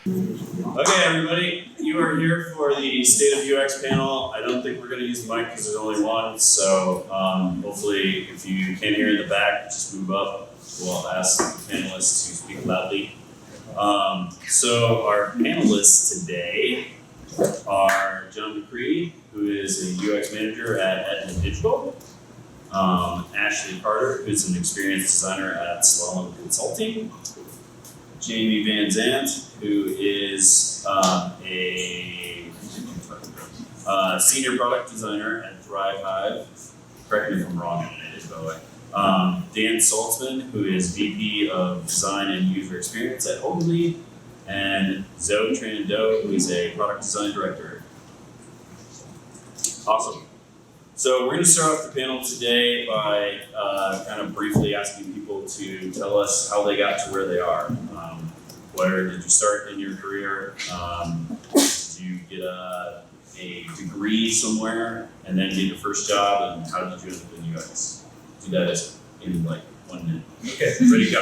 Okay, everybody, you are here for the State of UX panel. I don't think we're going to use the mic because there's only one, so hopefully if you can't hear in the back, just move up. We'll ask the panelists to speak loudly. So our panelists today are John McRee, who is a UX manager at Edmund Digital, Ashley Carter, who's an experienced designer at Slalom Consulting, Jamie Van Zandt, who is a senior product designer at Thrive Hive. Correct me if I'm wrong, by the way. Dan Saltzman, who is VP of Design and User Experience at Oversaturation, and Tran, who is a product design director. Awesome. So we're going to start off the panel today by kind of briefly asking people to tell us how they got to where they are. Where did you start in your career? Did you get a degree somewhere and then get your first job? And how did you end up in UX? Do that in like 1 minute. Okay, ready to go.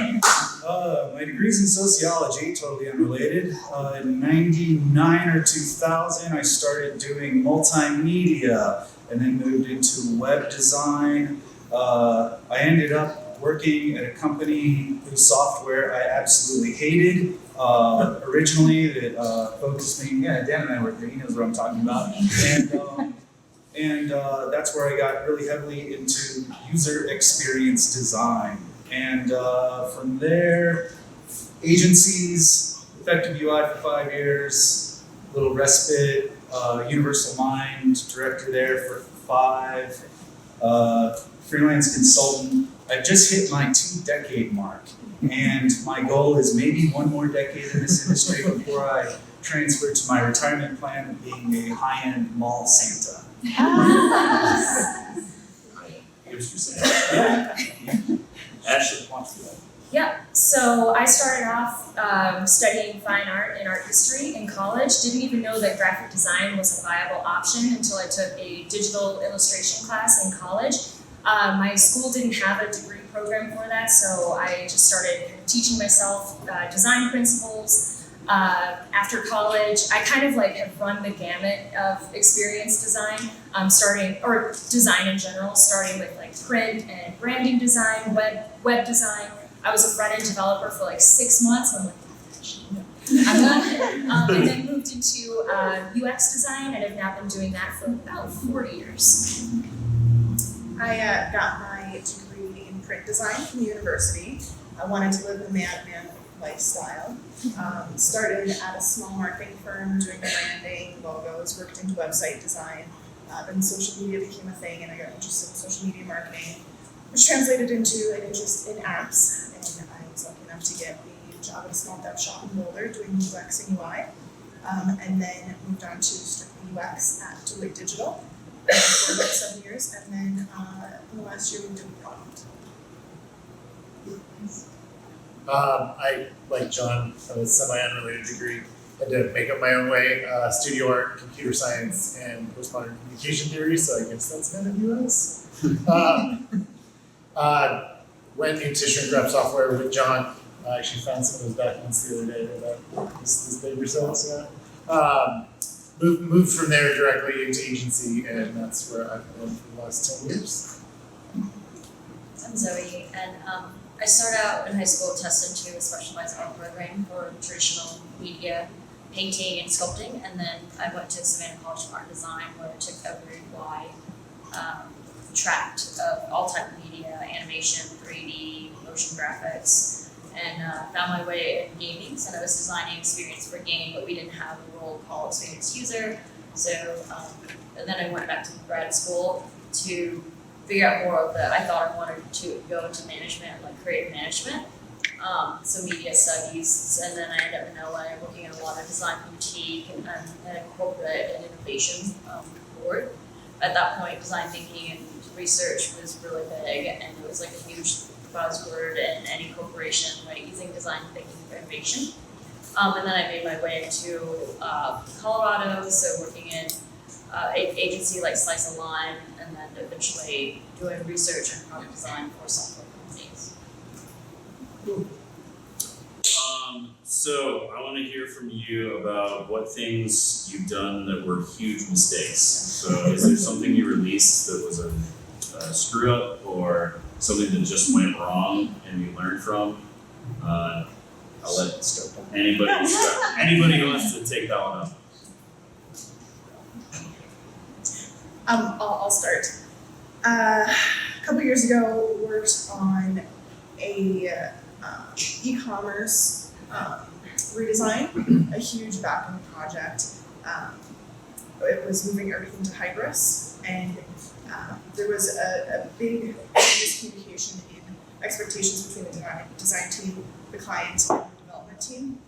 My degree's in sociology, totally unrelated. In 99 or 2000, I started doing multimedia and then moved into web design. I ended up working at a company whose software I absolutely hated. Originally, that focused me, Dan and I worked there, he knows what I'm talking about. And that's where I got really heavily into user experience design. And from there, agencies, effective UI for 5 years, little respite, Universal Mind, director there for 5, freelance consultant. I've just hit my 2-decade mark, and my goal is maybe 1 more decade in this industry before I transfer to my retirement plan of being a high-end mall Santa. Ashley, wants to go. Yeah, so I started off studying fine art and art history in college. Didn't even know that graphic design was a viable option until I took a digital illustration class in college. My school didn't have a degree program for that, so I just started teaching myself design principles. After college, I kind of like have run the gamut of experience design, or design in general, starting with like print and branding design, web design. I was a front-end developer for like 6 months. I'm like, and then moved into UX design, and have now been doing that for about 4 years. I got my degree in print design from the university. I wanted to live the madman lifestyle. Started at a small marketing firm doing branding, logos, worked into website design. Then social media became a thing, and I got interested in social media marketing, which translated into an interest in apps. And I was lucky enough to get a job at a small dev shop in Boulder doing UX and UI. And then moved on to strictly UX at Deloitte Digital for about 7 years, and then in the last year we did product. I, like John, have a semi-unrelated degree. I did make up my own way, studio art, computer science, and postmodern communication theory, so I guess that's kind of US. Went into shrink wrap software with John. I actually found some of those documents the other day about this big results. Moved from there directly into agency, and that's where I've been for the last 10 years. I'm Zoe, and I started out in high school tested into a specialized art program for traditional media, painting and sculpting, and then I went to Savannah College of Art and Design, where I took a very wide tract of all type of media, animation, 3D, motion graphics, and found my way in gaming. So I was designing experience for game, but we didn't have a role called experience user. So, and then I went back to grad school to figure out more of I thought I wanted to go into management, like creative management. So media studies, and then I ended up in LA working at a lot of design boutique and a corporate and innovation board. At that point, design thinking and research was really big, and it was like a huge buzzword in any corporation, right? Using design thinking for innovation. And then I made my way to Colorado, so working in an agency like Slice of Lime, and then eventually doing research and product design for software companies. So I want to hear from you about what things you've done that were huge mistakes. So is there something you released that was a screw up or something that just went wrong and you learned from? I'll let anybody who wants to take that one up. I'll start. A couple years ago, worked on a e-commerce redesign, a huge back-end project. It was moving everything to Hybris, and there was a big miscommunication in expectations between the design team, the client, and the development team.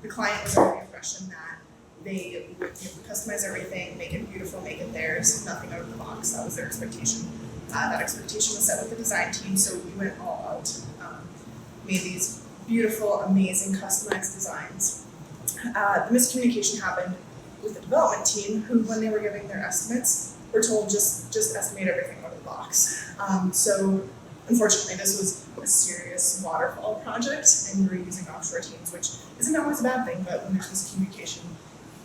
The client was under the impression that they would customize everything, make it beautiful, make it theirs, nothing out of the box. That was their expectation. That expectation was set with the design team, so we went all out, made these beautiful, amazing, customized designs. The miscommunication happened with the development team, who, when they were giving their estimates, were told just estimate everything out of the box. So unfortunately, this was a serious waterfall project, and we were using offshore teams, which isn't always a bad thing, but when there's miscommunication,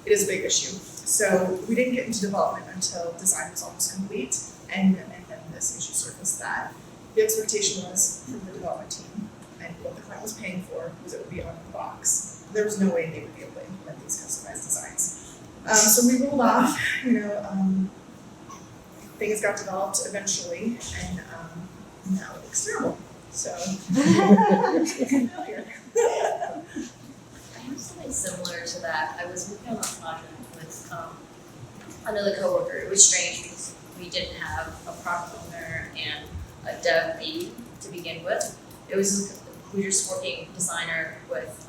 it is a big issue. So we didn't get into development until design was almost complete, and then this issue surfaced that the expectation was from the development team, and what the client was paying for was it would be out of the box. There was no way they would be able to implement these customized designs. So we rolled off, things got developed eventually, and now it looks terrible. So, failure. I have something similar to that. I was working on a project with another coworker. It was strange because we didn't have a product owner and a dev lead to begin with. It was we were just working designer with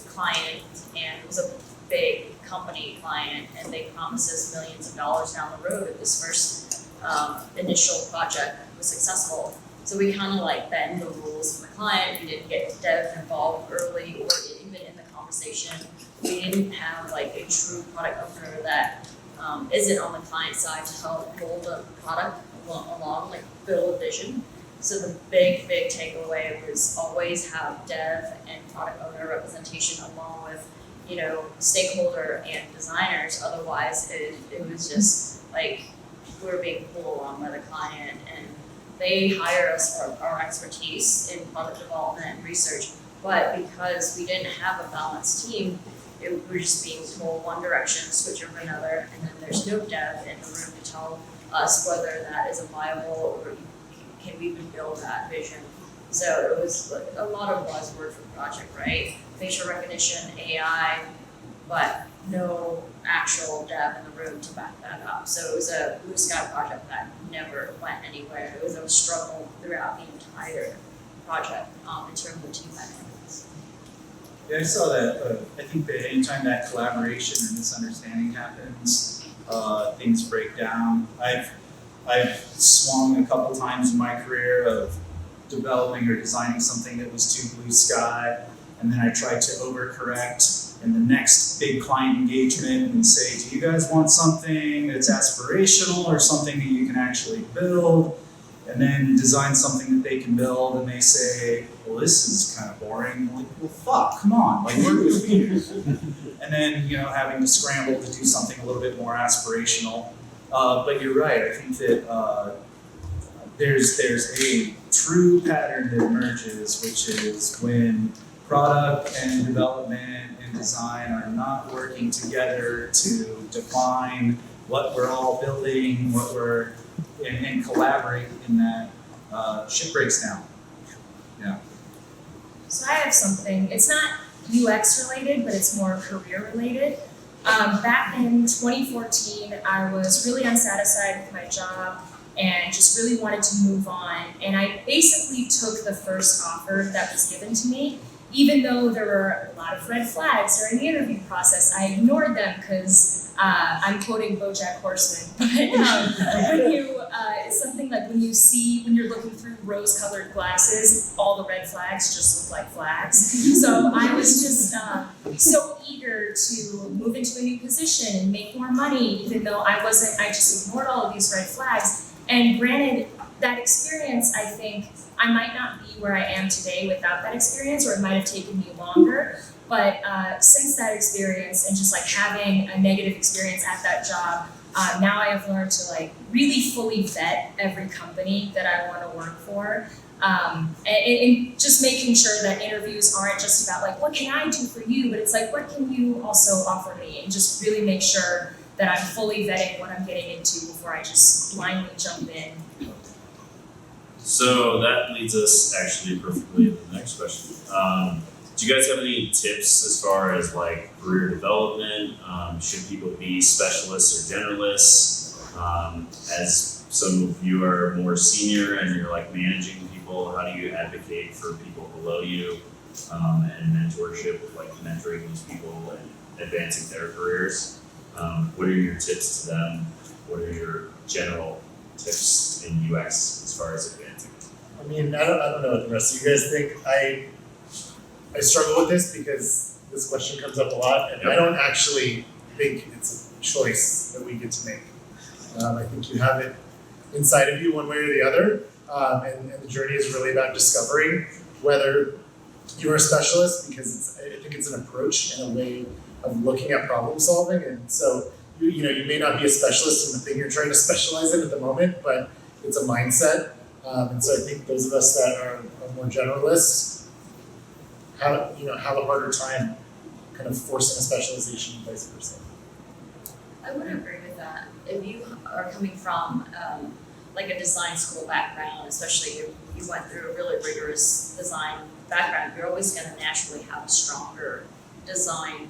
client, and it was a big company client, and they promised us millions of dollars down the road if this first initial project was successful. So we kind of like bend the rules for the client. We didn't get dev involved early or even in the conversation. We didn't have like a true product owner that isn't on the client side to help hold the product along, like build a vision. So the big takeaway was always have dev and product owner representation along with, stakeholder and designers. Otherwise, it was just like we were being pulled along by the client, and they hire us for our expertise in product development and research. But because we didn't have a balanced team, we were just being pulled one direction, switch over another, and then there's no dev in the room to tell us whether that is a viable or can we even build that vision. So it was like a lot of buzzword for the project, right? Facial recognition, AI, but no actual dev in the room to back that up. So it was a blue sky project that never went anywhere. It was a struggle throughout the entire project in terms of team dynamics. Yeah, I saw that. I think that anytime that collaboration or misunderstanding happens, things break down. I've swung a couple times in my career of developing or designing something that was too blue sky, and then I tried to overcorrect in the next big client engagement and say, do you guys want something that's aspirational or something that you can actually build? And then design something that they can build, and they say, well, this is kind of boring. I'm like, well, fuck, come on, like, work with me. And then, having to scramble to do something a little bit more aspirational. But you're right, I think that there's a true pattern that emerges, which is when product and development and design are not working together to define what we're all building, and collaborate in that, shit breaks down. Yeah. So I have something, it's not UX related, but it's more career related. Back in 2014, I was really unsatisfied with my job and just really wanted to move on. And I basically took the first offer that was given to me, even though there were a lot of red flags during the interview process. I ignored them because I'm quoting BoJack Horseman, but it's something like when you're looking through rose-colored glasses, all the red flags just look like flags. So I was just so eager to move into a new position and make more money, even though I just ignored all of these red flags. And granted, that experience, I think, I might not be where I am today without that experience, or it might have taken me longer. But since that experience and just like having a negative experience at that job, now I have learned to like really fully vet every company that I want to work for. And just making sure that interviews aren't just about like, what can I do for you? But it's like, what can you also offer me? And just really make sure that I'm fully vetting what I'm getting into before I just blindly jump in. So that leads us actually perfectly to the next question. Do you guys have any tips as far as like career development? Should people be specialists or generalists? As some of you are more senior and you're like managing people, how do you advocate for people below you and mentorship, like mentoring these people and advancing their careers? What are your tips to them? What are your general tips in UX as far as advancing? I mean, I don't know what the rest of you guys think. I struggle with this because this question comes up a lot, and I don't actually think it's a choice that we get to make. I think you have it inside of you one way or the other, and the journey is really about discovering whether you're a specialist, because I think it's an approach and a way of looking at problem solving. And so you may not be a specialist in the thing you're trying to specialize in at the moment, but it's a mindset. And so I think those of us that are more generalists have a harder time kind of forcing a specialization and vice versa. I would agree with that. If you are coming from like a design school background, especially if you went through a really rigorous design background, you're always going to naturally have a stronger design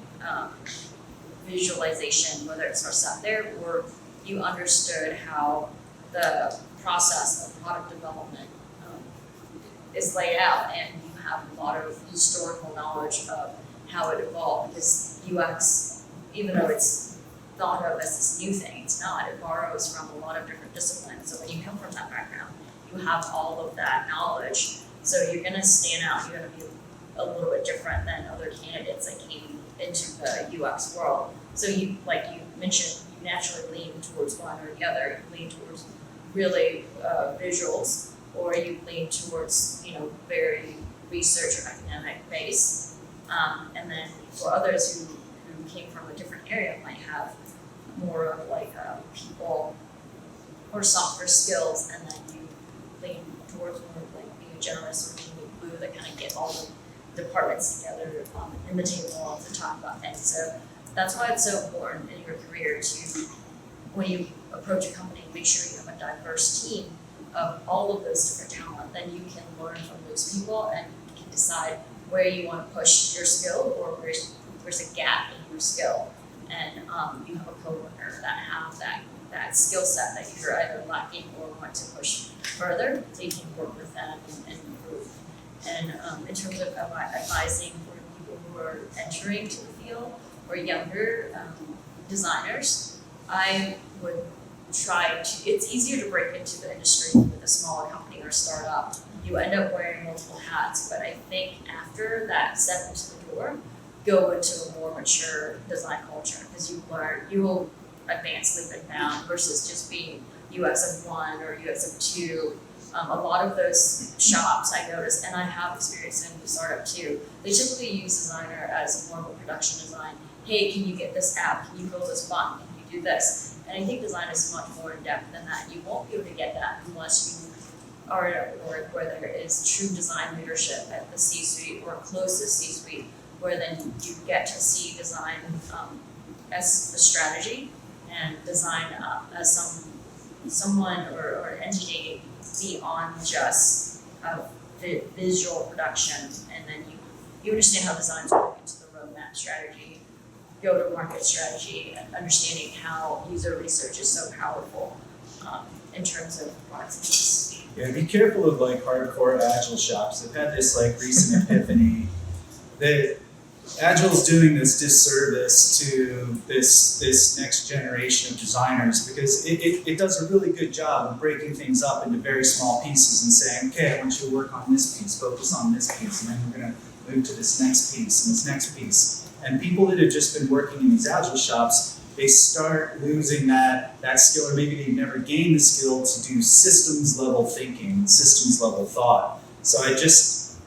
visualization, whether it starts out there or you understood how the process of product development is laid out, and you have a lot of historical knowledge of how it evolved, because UX, even though it's thought of as this new thing, it's not. It borrows from a lot of different disciplines. So when you come from that background, you have all of that knowledge. So you're going to stand out. You're going to be a little bit different than other candidates that came into the UX world. So you, like you mentioned, you naturally lean towards one or the other. You lean towards really visuals, or you lean towards, very research or academic base. And then for others who came from a different area might have more of like people or softer skills, and then you lean towards more of like being a generalist or being a glue that kind of get all the departments together in the table to talk about things. So that's why it's so important in your career to, when you approach a company, make sure you have a diverse team of all of those different talent. Then you can learn from those people and can decide where you want to push your skill, or where's a gap in your skill. And you have a coworker that have that skill set that you're either lacking or want to push further, so you can work with them and improve. And in terms of advising for people who are entering to the field or younger designers, I would try to, it's easier to break into the industry with a smaller company or startup. You end up wearing multiple hats, but I think after that step into the door, go into a more mature design culture, because you will advance leap and bound versus just being UX of 1 or UX of 2. A lot of those shops I noticed, and I have experience in the startup too, they typically use designer as more of a production design. Hey, can you get this app? Can you build this button? Can you do this? And I think design is much more in depth than that. You won't be able to get that unless you are at a board where there is true design leadership at the C-suite or close to C-suite, where then you get to see design as a strategy and design as someone or an entity beyond just visual production. And then you understand how designs work into the roadmap strategy, go-to-market strategy, and understanding how user research is so powerful in terms of products. Yeah, be careful of like hardcore agile shops. I've had this like recent epiphany that Agile's doing this disservice to this next generation of designers, because it does a really good job of breaking things up into very small pieces and saying, okay, I want you to work on this piece, focus on this piece, and then we're going to move to this next piece and this next piece. And people that have just been working in these Agile shops they start losing that skill, or maybe they've never gained the skill to do systems level thinking, systems level thought. So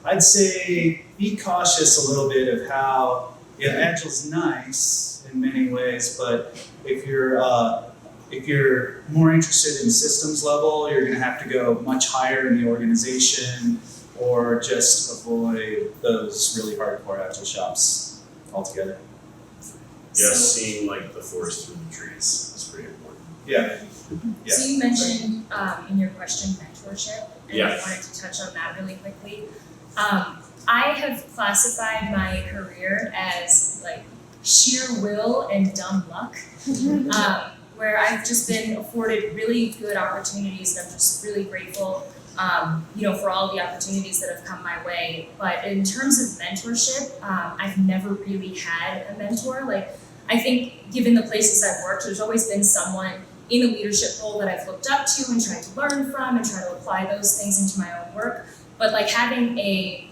I'd say be cautious a little bit of how, Agile's nice in many ways, but if you're more interested in systems level, you're gonna have to go much higher in the organization, or just avoid those really hardcore Agile shops altogether. Yeah, So- seeing like the forest through the trees is pretty important. Yeah. Yeah. So you mentioned in your question mentorship, and Yeah. I wanted to touch on that really quickly. I have classified my career as like sheer will and dumb luck, where I've just been afforded really good opportunities, and I'm just really grateful, for all the opportunities that have come my way. But in terms of mentorship, I've never really had a mentor. Like, I think given the places I've worked, there's always been someone in a leadership role that I've looked up to and tried to learn from and try to apply those things into my own work. But like having a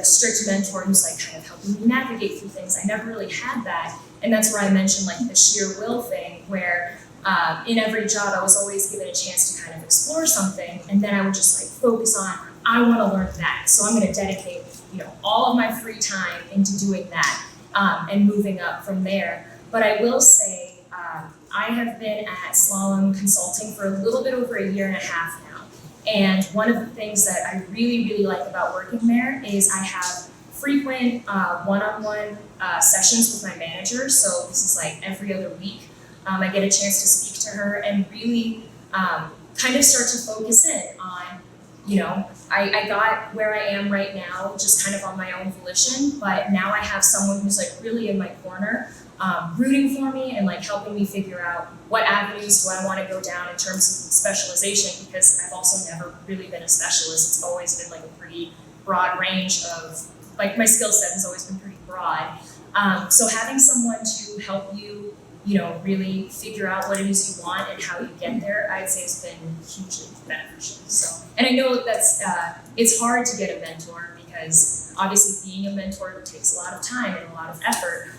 strict mentor who's like kind of helping me navigate through things, I never really had that. And that's where I mentioned like the sheer will thing, where in every job I was always given a chance to kind of explore something, and then I would just like focus on, I want to learn that, so I'm going to dedicate all of my free time into doing that, and moving up from there. But I will say I have been at Slalom Consulting for a little bit over a year and a half now, and one of the things that I really, really like about working there is I have frequent one-on-one sessions with my manager. So this is like every other week. I get a chance to speak to her and really kind of start to focus in on, I got where I am right now just kind of on my own volition, but now I have someone who's like really in my corner, rooting for me and like helping me figure out what avenues do I want to go down in terms of specialization, because I've also never really been a specialist. It's always been like a pretty broad range of, like my skill set has always been pretty broad. So having someone to help you, really figure out what it is you want and how you get there, I'd say has been hugely beneficial. So, and I know that's, it's hard to get a mentor because obviously being a mentor takes a lot of time and a lot of effort.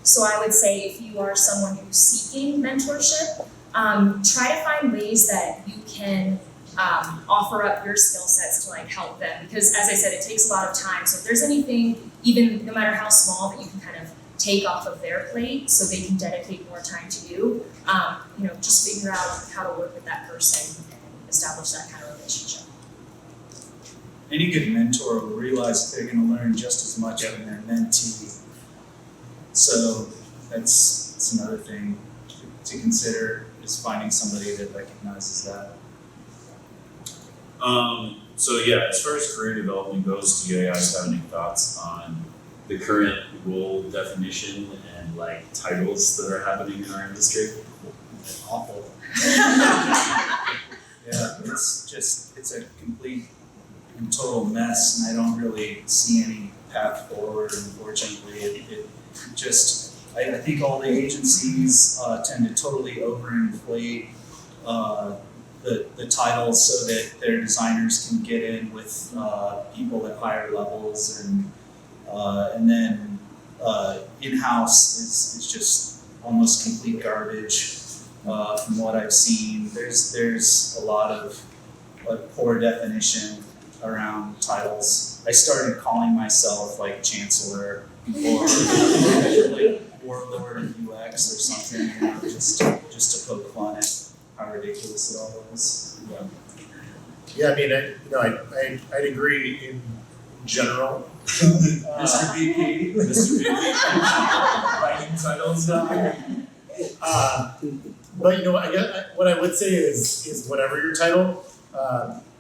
So I would say if you are someone who's seeking mentorship, try to find ways that you can offer up your skill sets to like help them, because as I said, it takes a lot of time. So if there's anything, even no matter how small, that you can kind of take off of their plate so they can dedicate more time to you, just figure out how to work with that person and establish that kind of relationship. Any good mentor will realize that they're going to learn just as much from their mentee. So that's another thing to consider, is finding somebody that recognizes that. So yeah, as far as career development goes, do you guys have any thoughts on the current role definition and like titles that are happening in our industry? Awful. Yeah, it's a complete and total mess, and I don't really see any path forward, unfortunately. I think all the agencies tend to totally overinflate the titles so that their designers can get in with people at higher levels, and then in-house is just almost complete garbage from what I've seen. There's a lot of poor definition around titles. I started calling myself like Chancellor or like Warlord of UX or something, just to poke fun at how ridiculous it all is. Yeah, I mean, I'd agree in general. Mr. VP. Mr. VP, writing titles. But I guess what I would say is whatever your title,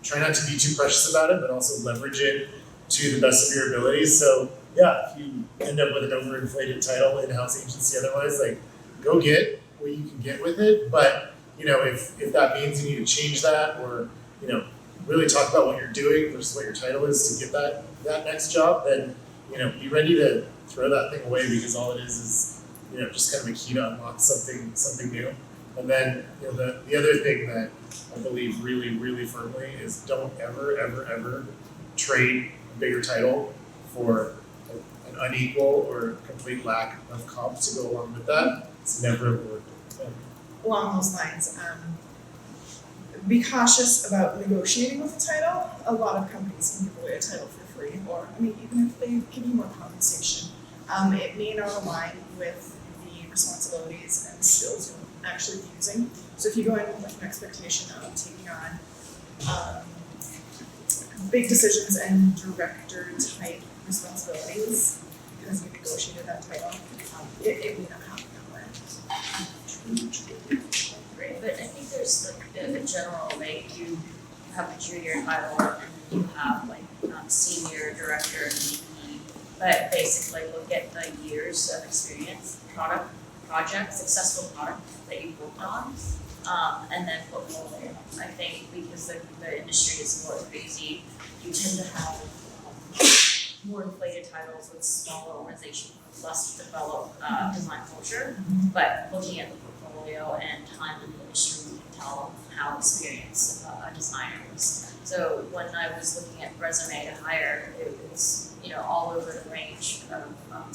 try not to be too precious about it, but also leverage it to the best of your abilities. So yeah, if you end up with an overinflated title, in-house agency, otherwise, like go get what you can get with it. But if that means you need to change that, or really talk about what you're doing versus what your title is to get that next job, then be ready to throw that thing away, because all it is just kind of a key to unlock something new. And then the other thing that I believe really, really firmly is don't ever trade a bigger title for an unequal or complete lack of comp to go along with that. It's never worked. along those lines, be cautious about negotiating with the title. A lot of companies can give away a title for free, or, I mean, even if they give you more compensation, it may not align with the responsibilities and skills you're actually using. So if you go in with an expectation of taking on big decisions and director type responsibilities, because you negotiated that title, it may not happen that way. Great, but I think there's like the general, like you have a junior title and then you have like senior director and VP, but basically look at the years of experience, project, successful product that you've worked on, and then portfolio. I think because the industry is more crazy, you tend to have more inflated titles with smaller organizations, less developed design culture, but looking at the portfolio and time in the industry, you can tell how experienced a designer is. So when I was looking at resume to hire, it was all over the range of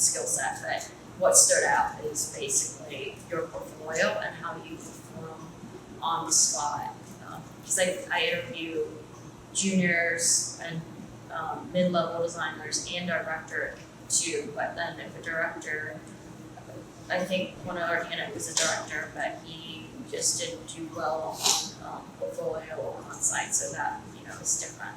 skill set, but what stood out is basically your portfolio and how you perform on the spot. Because I interview juniors and mid-level designers and director too, but then if a director, I think one of our candidates was a director, but he just didn't do well on portfolio or on site, so that is different.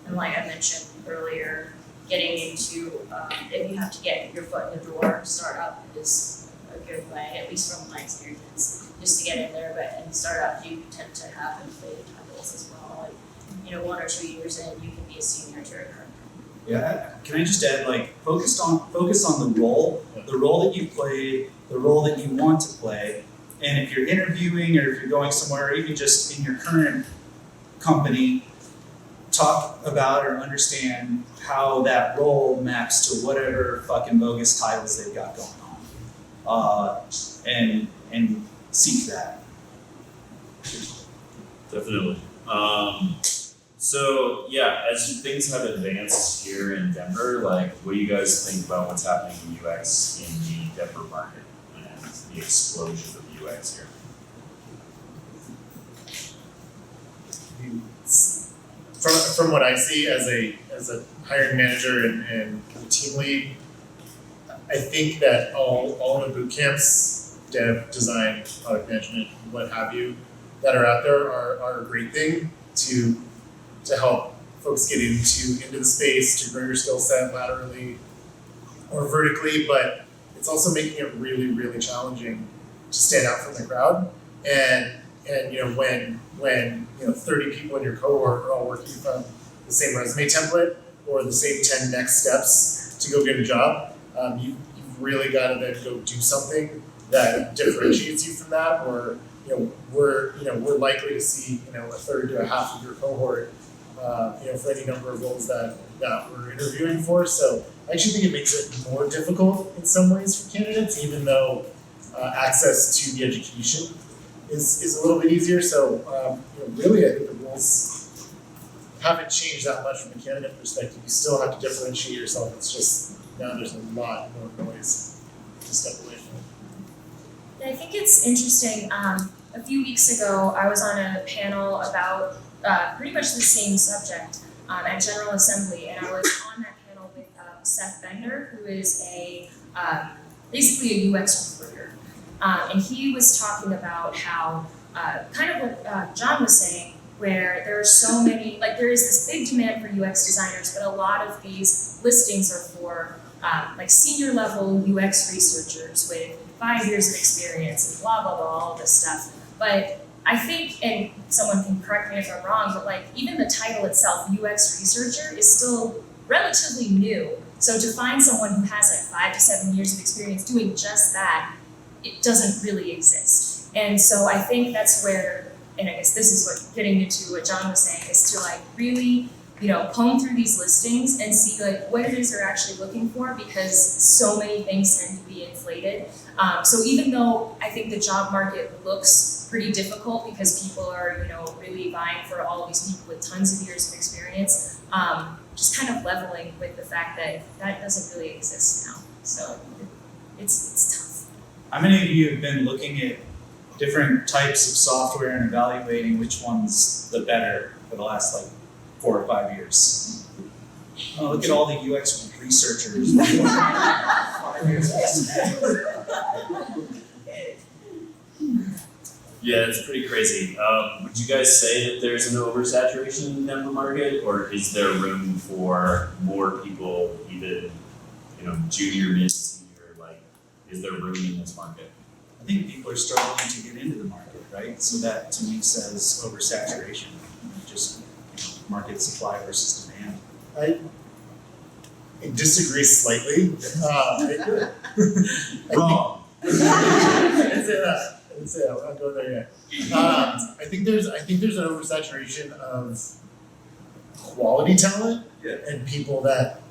And like I mentioned earlier, getting into if you have to get your foot in the door, startup is a good way, at least from my experience, just to get in there. But in startup, you tend to have inflated titles as well. Like 1 or 2 years in, you can be a senior director. Yeah, can I just add, like, focus on the role that you play, the role that you want to play, and if you're interviewing or if you're going somewhere, or even just in your current company, talk about or understand how that role maps to whatever fucking bogus titles they've got going on, and seek that. Definitely. So yeah, as things have advanced here in Denver, like, what do you guys think about what's happening in UX in the Denver market and the explosion of UX here? From what I see as a hiring manager and team lead, I think that all the boot camps, dev, design, product management, what have you, that are out there are a great thing to help folks get into the space, to grow your skill set laterally or vertically, but it's also making it really, really challenging to stand out from the crowd. And when 30 people in your cohort are all working from the same resume template or the same 10 next steps to go get a job, you've really got to then go do something that differentiates you from that. Or we're likely to see a third to a half of your cohort for any number of roles that we're interviewing for. So I actually think it makes it more difficult in some ways for candidates, even though access to the education is a little bit easier. So really, I think the roles haven't changed that much from a candidate perspective. You still have to differentiate yourself. It's just now there's a lot more noise to step away from. Yeah, I think it's interesting. A few weeks ago, I was on a panel about pretty much the same subject at General Assembly, and I was on that panel with Seth Bender, who is basically a UX recruiter. And he was talking about how, kind of what John was saying, where there are so many, like there is this big demand for UX designers, but a lot of these listings are for like senior level UX researchers with 5 years of experience and blah, blah, blah, all this stuff. But I think, and someone can correct me if I'm wrong, but like even the title itself, UX researcher, is still relatively new. So to find someone who has like 5 to 7 years of experience doing just that, it doesn't really exist. And so I think that's where, and I guess this is what getting into what John was saying, is to like really, comb through these listings and see like what it is they're actually looking for, because so many things tend to be inflated. So even though I think the job market looks pretty difficult because people are, really vying for all of these people with tons of years of experience, just kind of leveling with the fact that that doesn't really exist now. So it's tough. How many of you have been looking at different types of software and evaluating which one's the better for the last like 4 or 5 years? Oh, look at all the UX researchers. Yeah, it's pretty crazy. Would you guys say that there's an oversaturation in the Denver market, or is there room for more people, even, junior, mid, senior, like, is there room in this market? I think people are struggling to get into the market, right? So that to me says oversaturation, just market supply versus demand. I disagree slightly. Wrong. I didn't say that. We're not going there yet. I think there's an oversaturation of quality talent and people that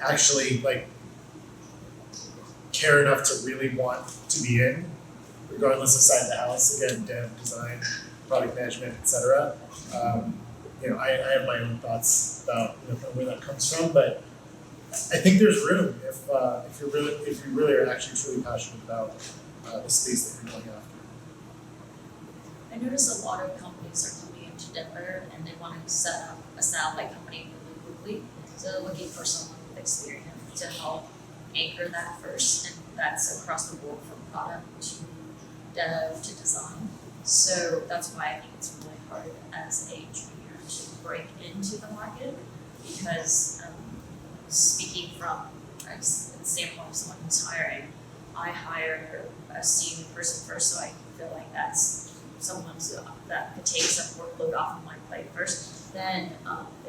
actually care enough to really want to be in, regardless of side of the house. Again, dev, design, product management, etc. I have my own thoughts about where that comes from, but I think there's room if you really are actually truly passionate about the space that you're going after. I notice a lot of companies are coming into Denver and they want to set up a satellite company really quickly. So they're looking for someone with experience to help anchor that first, and that's across the board from product to dev to design. So that's why I think it's really hard as a junior to break into the market, because speaking from a standpoint of someone who's hiring, I hire a senior person first, so I feel like that's someone that could take some workload off of my plate first. Then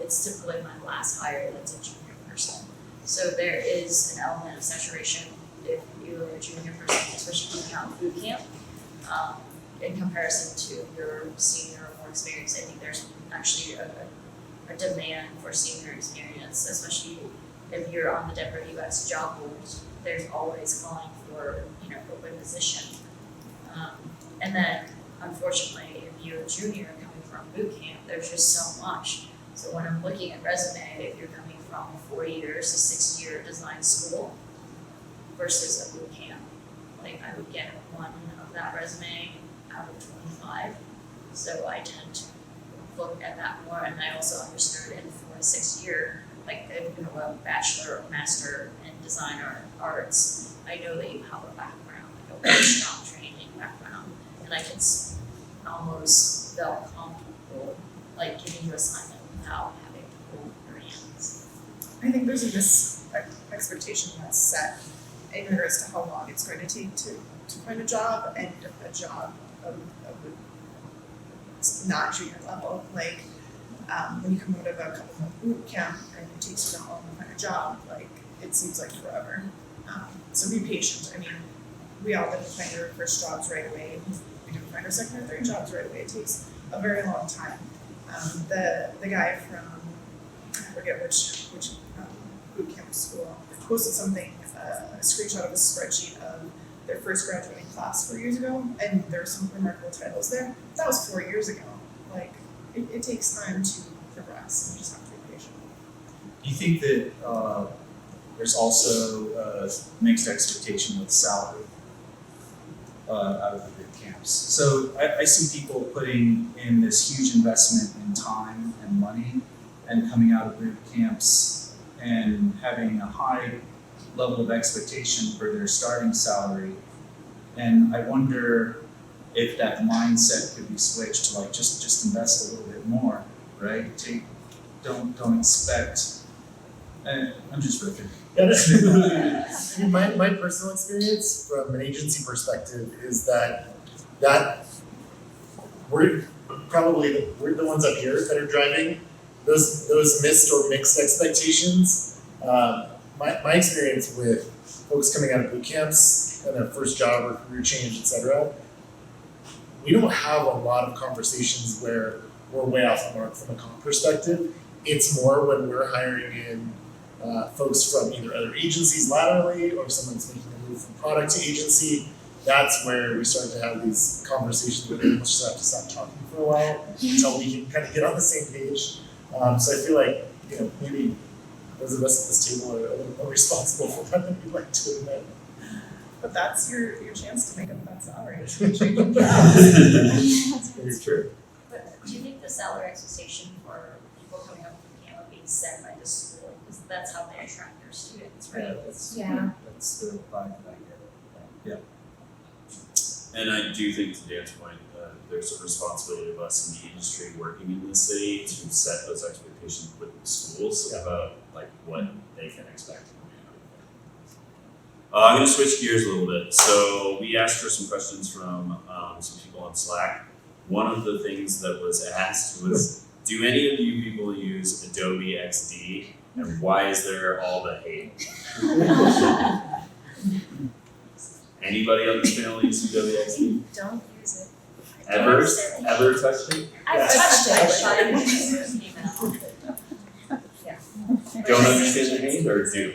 it's typically my last hire that's a junior person. So there is an element of saturation if you're a junior person, especially coming out of boot camp. In comparison to your senior or more experienced, I think there's actually a demand for senior experience, especially if you're on the Denver UX job boards. There's always calling for open position, and then unfortunately, if you're a junior coming from boot camp, there's just so much. So when I'm looking at resume, if you're coming from 4 years to 6-year design school versus a boot camp, I would get one of that resume out of 25. So I tend to look at that more, and I also understood in 4 to 6 year, if you have a bachelor or master in design or arts, I know that you have a background, a very strong training background, and I can almost feel comfortable giving you assignment without having to hold your hands. I think there's a expectation that's set in regards to how long it's going to take to find a job, and a job of not junior level. When you come out of a couple month boot camp and it takes you that long to find a job, it seems like forever. So be patient. I mean, we all didn't find our first jobs right away. We didn't find our second or third jobs right away. It takes a very long time. The guy from, I forget which boot camp school, posted something, a screenshot of a spreadsheet of their first graduating class 4 years ago, and there were some remarkable titles there. That was 4 years ago. It takes time to progress. You just have to be patient. Do you think that there's also a mixed expectation with salary out of the boot camps? So I see people putting in this huge investment in time and money and coming out of boot camps and having a high level of expectation for their starting salary. And I wonder if that mindset could be switched to just invest a little bit more, right? Don't expect. I'm just riffing. I mean, my personal experience from an agency perspective is that we're the ones up here that are driving those missed or mixed expectations. My experience with folks coming out of boot camps and their first job or career change, etc., we don't have a lot of conversations where we're way off the mark from a comp perspective. It's more when we're hiring in folks from either other agencies laterally or someone's making a move from product to agency. That's where we start to have these conversations where we just have to stop talking for a while until we can kind of get on the same page. So I feel like maybe those of us at this table are a little more responsible for that than we'd like to admit. But that's your chance to make up that salary. Very true. But do you think the salary expectation for people coming up with the panel being set by the school, because that's how they attract their students, right? Yeah. That's the vibe that I get. And I do think, to Dan's point, there's a responsibility of us in the industry working in the city to set those expectations with the schools about like what they can expect. I'm going to switch gears a little bit. So we asked for some questions from some people on Slack. One of the things that was asked was, do any of you people use Adobe XD, and why is there all the hate? Anybody on this panel use Adobe XD? Don't use it. Ever touched it? I've touched it, I but Don't understand the hate, or do?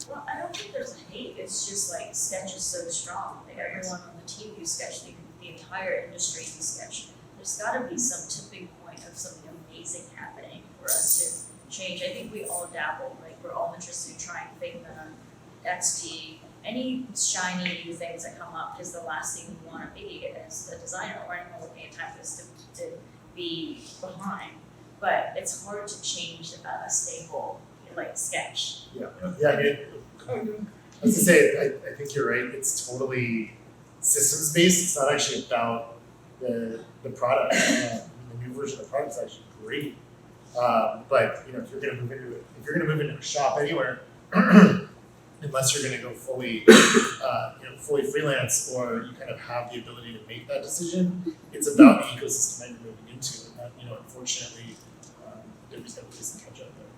Well, I don't think there's hate, it's just like Sketch is so strong, like everyone on the team use Sketch, the entire industry use Sketch. There's gotta be some tipping point of something amazing happening for us to change. I think we all dabble, like we're all interested in trying Figma, XD, any shiny new things that come up is the last thing we wanna be as a designer or anyone looking at typist to be behind. But it's hard to change a stable like Sketch. Yeah, I mean, I was gonna say, I think you're right, it's totally systems based, it's not actually about the product. The new version of the product is actually great. But if you're gonna move into a shop anywhere, unless you're gonna go fully freelance, or you kind of have the ability to make that decision, it's about the ecosystem that you're moving into. And unfortunately, Adobe's got to play some catch up there.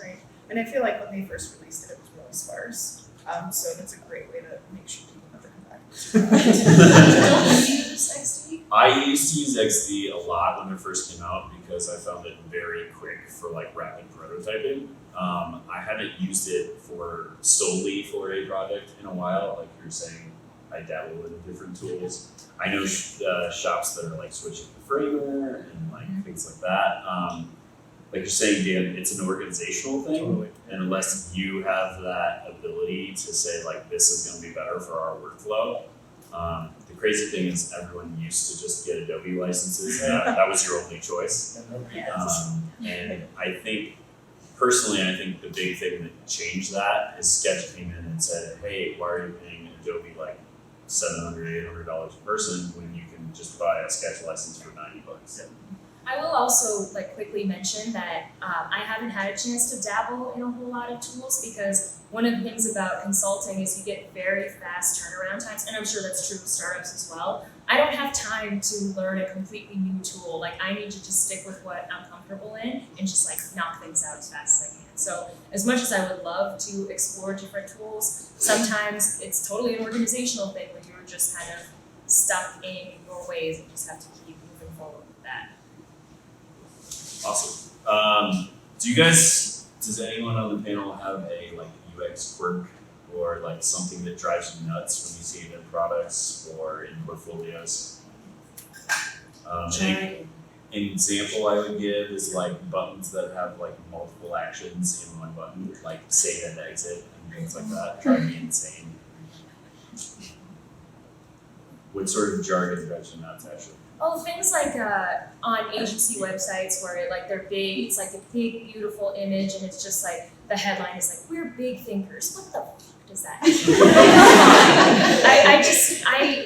Right, and I feel like when they first released it, it was really sparse. So that's a great way to make sure people never come back. don't you use XD? I used to use XD a lot when it first came out because I found it very quick for like rapid prototyping. I haven't used it solely for a project in a while. Like you're saying, I dabble in different tools. I know shops that are like switching to Framer and like things like that. Like you're saying, Dan, it's an organizational thing. Totally. And unless you have that ability to say like, this is gonna be better for our workflow. The crazy thing is everyone used to just get Adobe licenses, and that was your only choice. And I think the big thing that changed that is Sketch came in and said, hey, why are you paying Adobe like $700, $800 a person when you can just buy a Sketch license for $90? I will also quickly mention that I haven't had a chance to dabble in a whole lot of tools because one of the things about consulting is you get very fast turnaround times, and I'm sure that's true with startups as well. I don't have time to learn a completely new tool. Like I need to just stick with what I'm comfortable in and just like knock things out as fast as I can. So as much as I would love to explore different tools, sometimes it's totally an organizational thing where you're just kind of stuck in your ways and just have to keep moving forward with that. Awesome. Does anyone on the panel have a like UX quirk or like something that drives you nuts when you see it in products or in portfolios? An example I would give is like buttons that have like multiple actions in one button, like save and exit and things like that. Drive me insane. What sort of jargon drives you nuts, actually? Oh, things like on agency websites where they're big, it's like a big, beautiful image, and it's just like the headline is like, "We're big thinkers." What the fuck does that mean?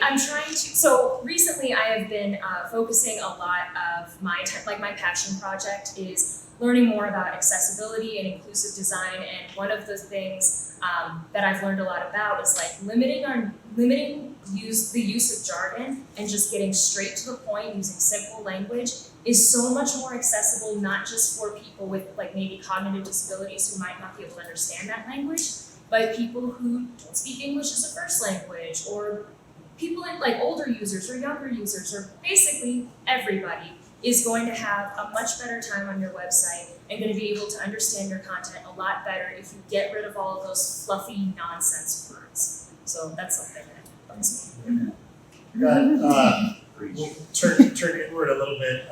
I'm trying to. So recently, I have been focusing a lot of my my passion project is learning more about accessibility and inclusive design, and one of the things that I've learned a lot about is like limiting the use of jargon and just getting straight to the point using simple language is so much more accessible, not just for people with like maybe cognitive disabilities who might not be able to understand that language, but people who don't speak English as a first language, or people in like older users or younger users, or basically everybody is going to have a much better time on your website and going to be able to understand your content a lot better if you get rid of all of those fluffy nonsense words. So that's something that bugs me. We'll turn inward a little bit.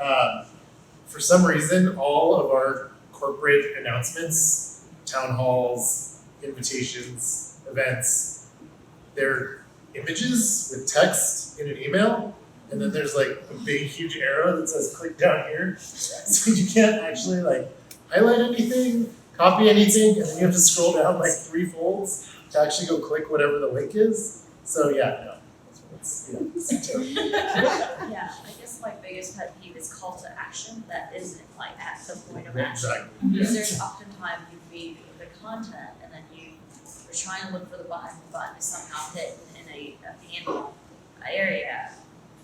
For some reason, all of our corporate announcements, town halls, invitations, events, they're images with text in an email, and then there's like a big huge arrow that says click down here. So you can't actually like highlight anything, copy anything, and then you have to scroll down like 3 folds to actually go click whatever the link is. So yeah, no. It's terrible. Yeah, I guess my biggest pet peeve is call to action that isn't like at the point of action. Exactly. Because there's oftentimes you read the content and then you're trying to look for the button is somehow hidden in a panel area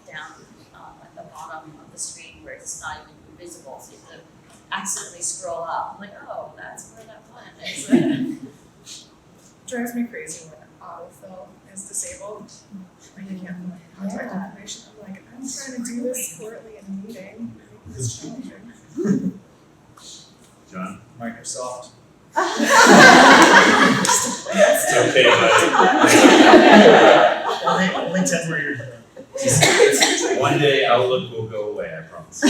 down at the bottom of the screen where it's not even visible, so you have to accidentally scroll up. I'm like, oh, that's where that button is. Drives me crazy when autofill is disabled. Like you can't put my contact information. I'm like, I'm trying to do this shortly in a meeting. It's challenging. John? Microsoft. It's okay, buddy. Only 10 more years ago. One day Outlook will go away, I promise. Do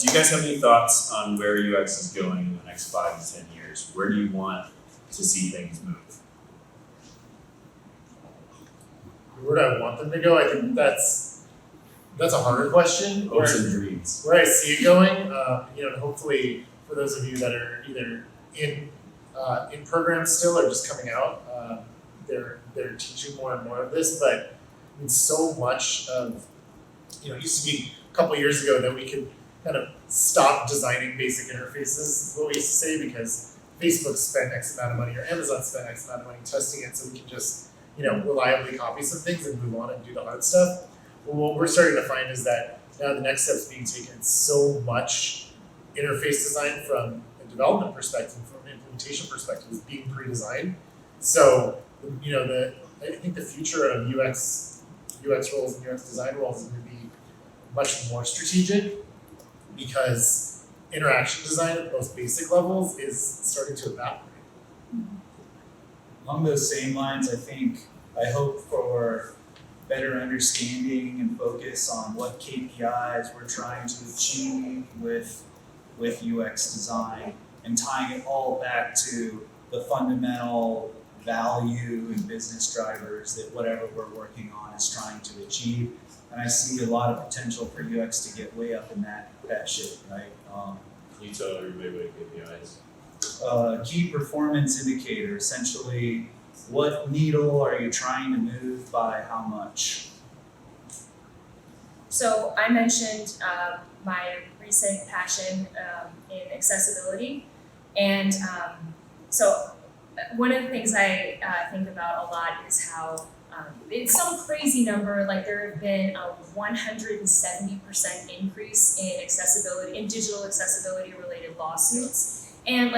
you guys have any thoughts on where UX is going in the next 5 to 10 years? Where do you want to see things move? Where do I want them to go? I think that's a harder question. Hopes and dreams. Where I see it going, and hopefully for those of you that are either in programs still or just coming out, they're teaching more and more of this. But I mean, so much of it used to be a couple years ago that we could kind of stop designing basic interfaces, is what we used to say, because Facebook spent X amount of money or Amazon spent X amount of money testing it, so we can just reliably copy some things and move on and do the hard stuff. Well, what we're starting to find is that now the next step's being taken. So much interface design from a development perspective, from an implementation perspective, is being pre-designed. So, I think the future of UX roles and UX design roles is going to be much more strategic, because interaction design at the most basic levels is starting to evaporate. Along those same lines, I hope for better understanding and focus on what KPIs we're trying to achieve with UX design, and tying it all back to the fundamental value and business drivers that whatever we're working on is trying to achieve. And I see a lot of potential for UX to get way up in that shit, right? Can you tell everybody what KPIs? Key performance indicator, essentially, what needle are you trying to move by how much? So I mentioned my recent passion in accessibility, and so one of the things I think about a lot is how it's some crazy number, like there have been a 170% increase in digital accessibility related lawsuits. And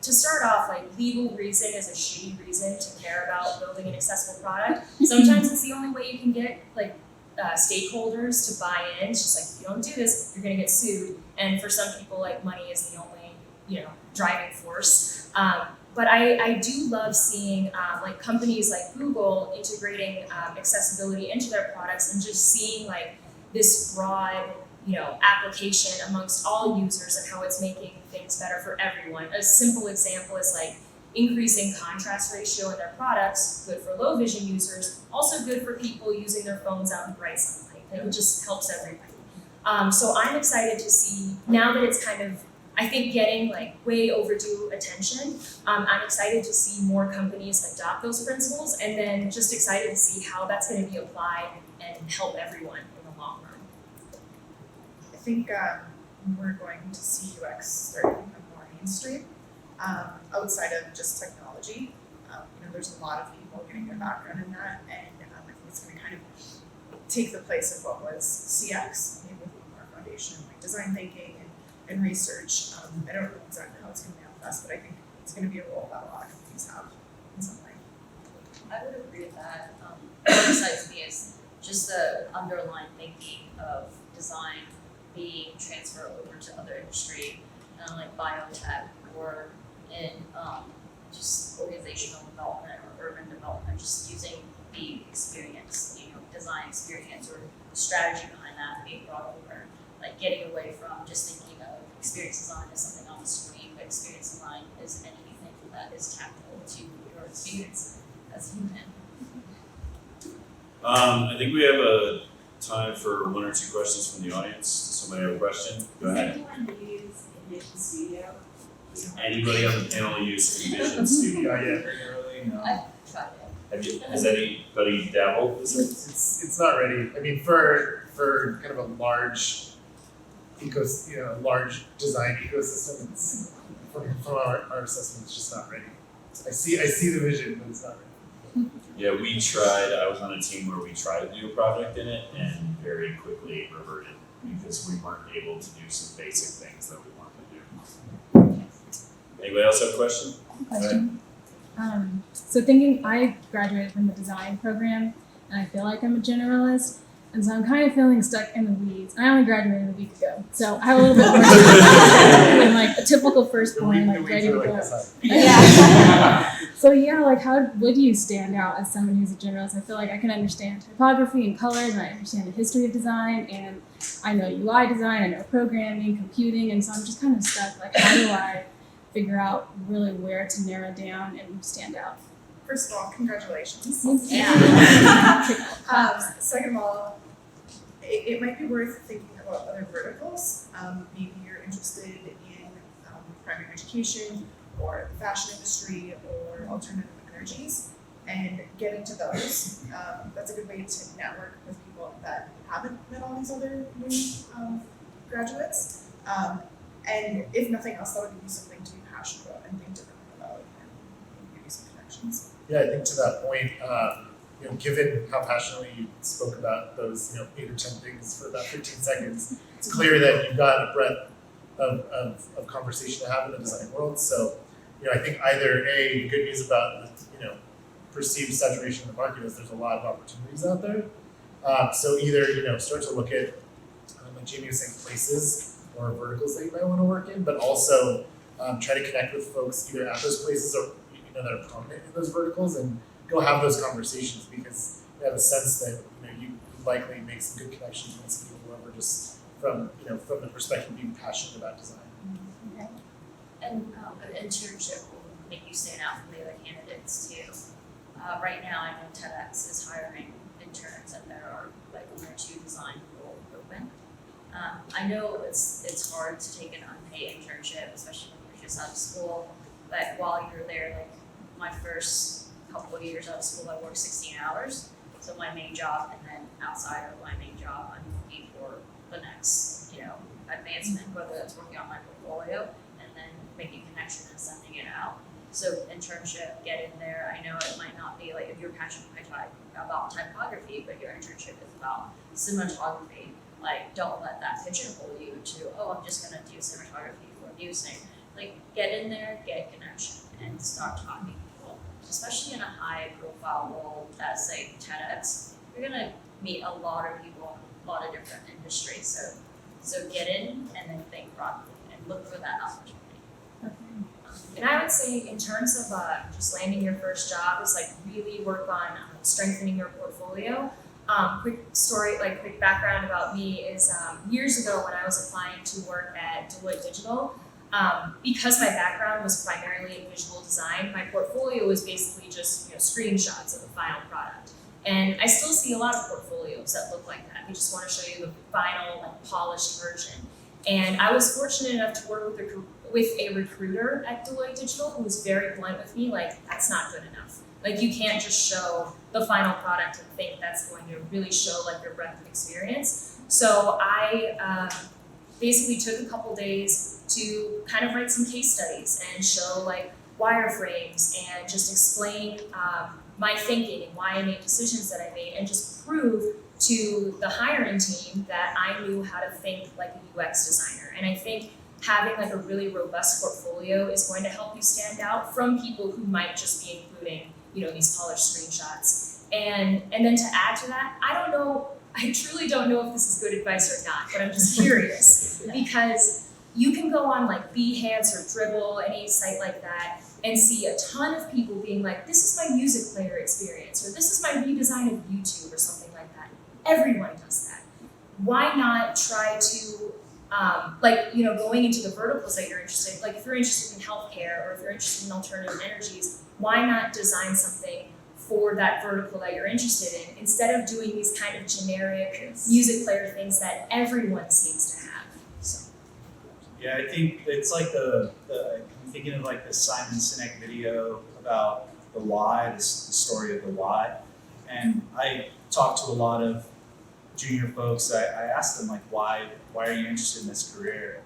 to start off, legal reason is a shitty reason to care about building an accessible product. Sometimes it's the only way you can get stakeholders to buy in. It's just if you don't do this, you're gonna get sued. And for some people, money is the only, driving force. But I do love seeing companies like Google integrating accessibility into their products, and just seeing this broad application amongst all users and how it's making things better for everyone. A simple example is increasing contrast ratio in their products, good for low vision users, also good for people using their phones out in bright sunlight. It just helps everybody. So I'm excited to see, now that it's kind of, I think, getting way overdue attention, I'm excited to see more companies adopt those principles, and then just excited to see how that's going to be applied and help everyone in the long run. I think we're going to see UX start to become more mainstream outside of just technology. There's a lot of people getting their background in that, and I think it's going to kind of take the place of what was CX, maybe with a little more foundation in design thinking and research. I don't know exactly how it's going to manifest, but I think it's going to be a role that a lot of companies have in some way. I would agree with that. What excites me is just the underlying thinking of design being transferred over to other industry, like biotech, or in just organizational development or urban development, just using the experience, design experience or the strategy behind that being brought over, getting away from just thinking of experience design as something on the screen, but experience design is anything that is tactile to your experience as a human. I think we have a time for one or two questions from the audience. Does somebody have a question? Go ahead. Does anyone use Envision Studio? Does anybody on the panel use Envision Studio? Really, no. I've tried it. Has anybody dabbled? It's not ready. I mean, for kind of a large large design ecosystem, it's from our assessment, it's just not ready. I see the vision, but it's not ready. Yeah, we tried. I was on a team where we tried to do a project in it and very quickly reverted because we weren't able to do some basic things that we wanted to do. Anybody else have a question? Question. So thinking, I graduated from the design program, and I feel like I'm a generalist, and so I'm kind of feeling stuck in the weeds. I only graduated a week ago, so I have a little bit more than like a typical firstborn, like ready to go. Yeah. So yeah, like how would you stand out as someone who's a generalist? I feel like I can understand typography and colors, and I understand the history of design, and I know UI design, I know programming, computing, and so I'm just kind of stuck. Like, how do I figure out really where to narrow down and stand out? First of all, congratulations. Second of all, it might be worth thinking about other verticals. Maybe you're interested in primary education or the fashion industry or alternative energies, and get into those. That's a good way to network with people that haven't met all these other new graduates. And if nothing else, that would give you something to be passionate about and think differently about, and give you some connections. Yeah, I think to that point, given how passionately you spoke about those, 8 or 10 things for about 15 seconds, it's clear that you've got a breadth of conversation to have in the design world. So, I think either the good news about perceived saturation in the market is there's a lot of opportunities out there. So either start to look at like Jamie was saying, places or verticals that you might want to work in, but also try to connect with folks either at those places or that are prominent in those verticals, and go have those conversations, because you have a sense that you likely make some good connections with some people who are just from the perspective of being passionate about design. Okay. And an internship will make you stand out from the other candidates too. Right now, I know TEDx is hiring interns, and there are like 1 or 2 design roles open. I know it's hard to take an unpaid internship, especially when you're just out of school. But while you're there, like my first couple of years out of school, I worked 16 hours. So my main job, and then outside of my main job, I'm looking for the next, advancement, whether that's working on my portfolio and then making connection and sending it out. So internship, get in there. I know it might not be like if you're passionate about typography, but your internship is about cinematography. Like, don't let that pigeonhole you to, I'm just gonna do cinematography for Dusing. Like, get in there, get connection, and start talking to people. Especially in a high profile role as say TEDx, you're gonna meet a lot of people in a lot of different industries. So get in and then think broadly and look for that opportunity. And I would say in terms of just landing your first job is like really work on strengthening your portfolio. Quick background about me is years ago when I was applying to work at Deloitte Digital, because my background was primarily in visual design, my portfolio was basically just screenshots of the final product. And I still see a lot of portfolios that look like that. They just want to show you the final, polished version. And I was fortunate enough to work with a recruiter at Deloitte Digital who was very blunt with me, like, that's not good enough. Like, you can't just show the final product and think that's going to really show like your breadth of experience. So I basically took a couple days to kind of write some case studies and show like wireframes and just explain my thinking and why I made decisions that I made, and just prove to the hiring team that I knew how to think like a UX designer. And I think having like a really robust portfolio is going to help you stand out from people who might just be including, these polished screenshots. And then to add to that, I truly don't know if this is good advice or not, but I'm just curious because you can go on like Behance or Dribble, any site like that, and see a ton of people being like, this is my music player experience, or this is my redesign of YouTube or something like that. Everyone does that. Why not try to like, you know, going into the verticals that you're interested in, like if you're interested in healthcare or if you're interested in alternative energies, why not design something for that vertical that you're interested in instead of doing these kind of generic music player things that everyone seems to have. So. Yeah, I think it's like I'm thinking of like the Simon Sinek video about the why, the story of the why. And I talked to a lot of junior folks. I asked them like, why are you interested in this career?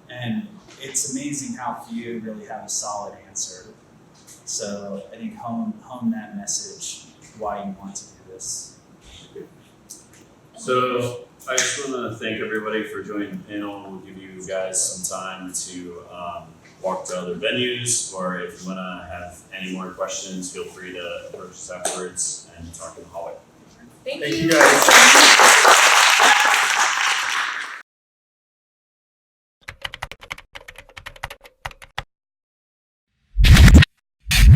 And it's amazing how few really have a solid answer. So I think hone that message, why you want to do this. So I just want to thank everybody for joining the panel. We'll give you guys some time to walk to other venues, or if you want to have any more questions, feel free to approach us afterwards and talk in the hallway. Thank Thank you. you guys.